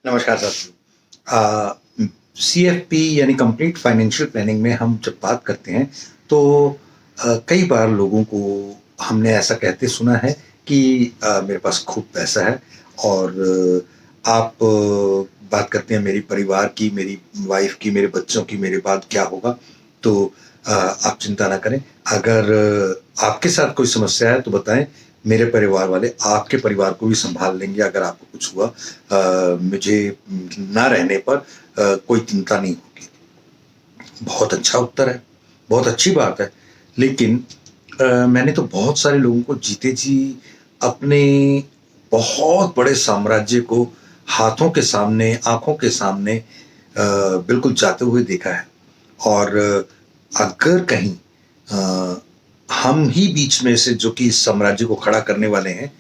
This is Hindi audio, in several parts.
नमस्कार साथियों। सीएफपी यानी कंप्लीट फाइनेंशियल प्लानिंग में हम जब बात करते हैं तो कई बार लोगों को हमने ऐसा कहते सुना है कि मेरे पास खूब पैसा है और आप बात करते हैं मेरी परिवार की, मेरी वाइफ की, मेरे बच्चों की, मेरे बाद क्या होगा। तो आप चिंता ना करें। अगर आपके साथ कोई समस्या है तो बताएं, मेरे परिवार वाले आपके परिवार को भी संभाल लेंगे अगर आपको कुछ हुआ। मुझे ना रहने पर कोई चिंता नहीं होगी। बहुत अच्छा उत्तर है, बहुत अच्छी बात है। लेकिन मैंने तो बहुत सारे लोगों को जीते जी अपने बहुत बड़े साम्राज्य को हाथों के सामने, आंखों के सामने बिल्कुल जाते हुए देखा है। और अगर कहीं अ, हम ही बीच में से जो कि इस साम्राज्य को खड़ा करने वाले हैं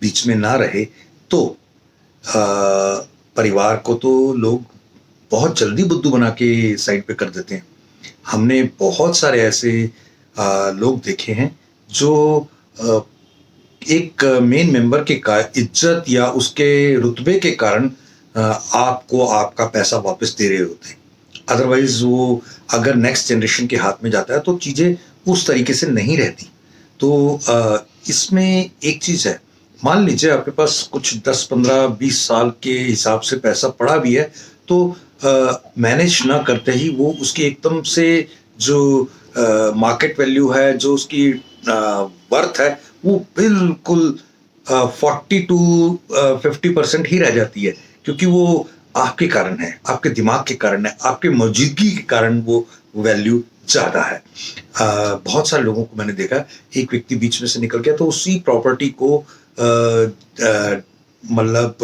बीच में ना रहे तो परिवार को तो लोग बहुत जल्दी बुद्धू बना के साइड पे कर देते हैं। हमने बहुत सारे ऐसे लोग देखे हैं जो अ, एक मेन मेंबर के का इज्जत या उसके रुतबे के कारण आपको आपका पैसा वापस दे रहे होते हैं। अदरवाइज वो अगर नेक्स्ट जनरेशन के हाथ में जाता है तो चीजें उस तरीके से नहीं रहती। तो इसमें एक चीज है, मान लीजिए आपके पास कुछ 10 15 20 साल के हिसाब से पैसा पड़ा भी है तो मैनेज ना करते ही वो उसकी एकदम से जो मार्केट वैल्यू है, जो उसकी वर्थ है, वो बिल्कुल 40 to 50% ही रह जाती है। क्योंकि वो आपके कारण है, आपके दिमाग के कारण है, आपके मौजूदगी के कारण वो वैल्यू ज्यादा है। बहुत सारे लोगों को मैंने देखा, एक व्यक्ति बीच में से निकल गया तो उसी प्रॉपर्टी को मतलब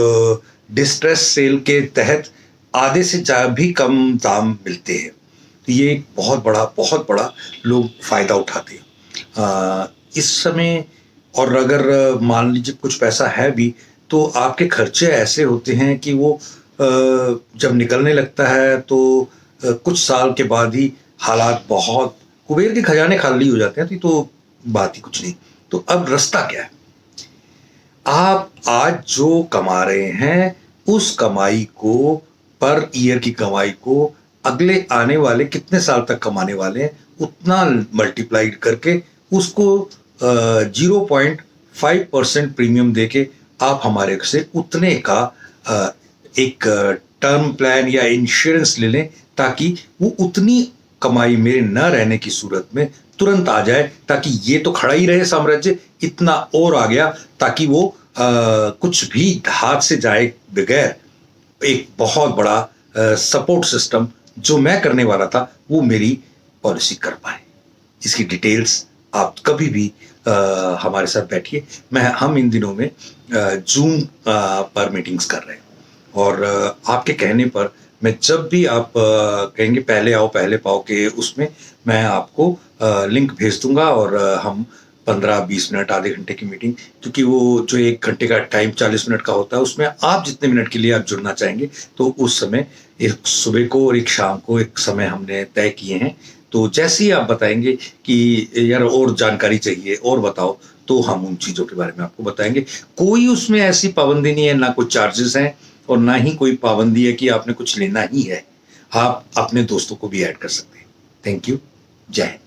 डिस्ट्रेस सेल के तहत आधे से भी कम दाम मिलते हैं। तो ये एक बहुत बड़ा लोग फायदा उठाते हैं इस समय। और अगर मान लीजिए कुछ पैसा है भी तो आपके खर्चे ऐसे होते हैं कि वो जब निकलने लगता है तो कुछ साल के बाद ही हालात बहुत, कुबेर के खजाने खाली हो जाते हैं। तो बात ही कुछ नहीं। तो अब रास्ता क्या है? आप आज जो कमा रहे हैं उस कमाई को, पर ईयर की कमाई को अगले आने वाले कितने साल तक कमाने वाले हैं उतना मल्टीप्लाइड करके उसको 0.5% प्रीमियम देके आप हमारे से उतने का एक टर्म प्लान या इंश्योरेंस ले लें, ताकि वो उतनी कमाई मेरे न रहने की सूरत में तुरंत आ जाए, ताकि ये तो खड़ा ही रहे साम्राज्य, इतना और आ गया ताकि वो कुछ भी हाथ से जाए बगैर एक बहुत बड़ा सपोर्ट सिस्टम जो मैं करने वाला था वो मेरी पॉलिसी कर पाए। इसकी डिटेल्स आप कभी भी हमारे साथ बैठिए। हम इन दिनों में जूम पर मीटिंग्स कर रहे हैं और आपके कहने पर मैं जब भी आप कहेंगे पहले आओ पहले पाओ के उसमें मैं आपको लिंक भेज दूंगा और हम 15 20 मिनट, आधे घंटे की मीटिंग, क्योंकि वो जो 1 घंटे का टाइम 40 मिनट का होता है उसमें आप जितने मिनट के लिए आप जुड़ना चाहेंगे तो उस समय एक सुबह को और एक शाम को एक समय हमने तय किए हैं। तो जैसे ही आप बताएंगे कि यार और जानकारी चाहिए और बताओ तो हम उन चीजों के बारे में आपको बताएंगे। कोई उसमें ऐसी पाबंदी नहीं है, ना कोई चार्जेस हैं और ना ही कोई पाबंदी है कि आपने कुछ लेना ही है। आप अपने दोस्तों को भी ऐड कर सकते हैं। Thank you. जय हिंद।